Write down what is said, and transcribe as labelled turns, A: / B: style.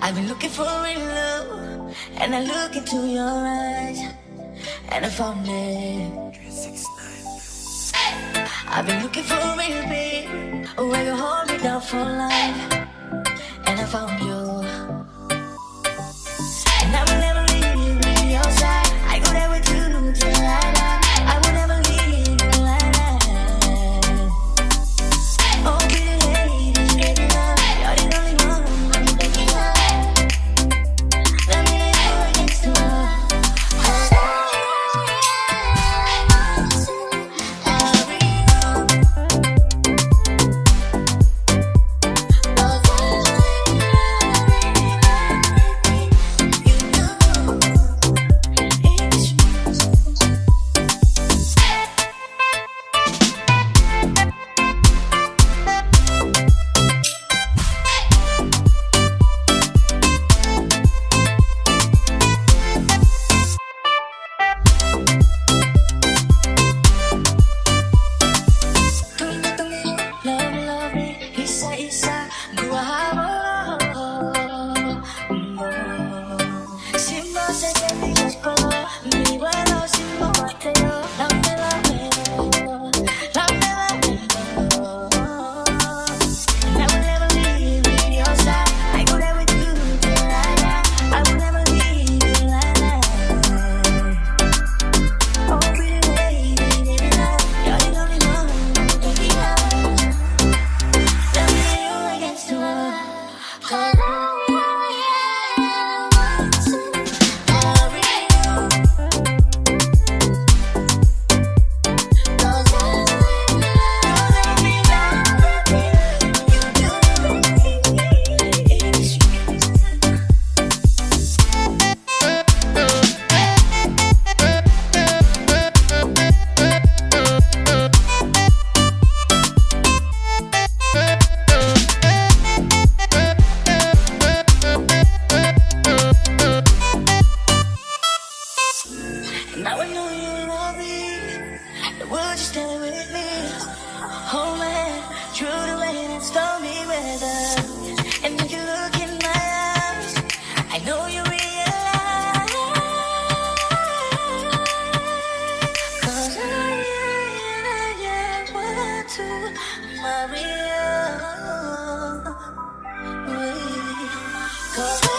A: I've been looking for real love, and I look into your eyes, and I found it. I've been looking for real, babe, where you hold me down for life, and I found you. And I will never leave your side. I go there with you till I die. I will never leave you like that. Oh, pretty lady, baby, you're the only one I'm thinking of. Let me lay you against the wall. Now I know you love me. Would you stay with me? Oh man, through the rain and stormy weather. And if you look in my eyes, I know you realize. 'Cause I want to marry you. 'Cause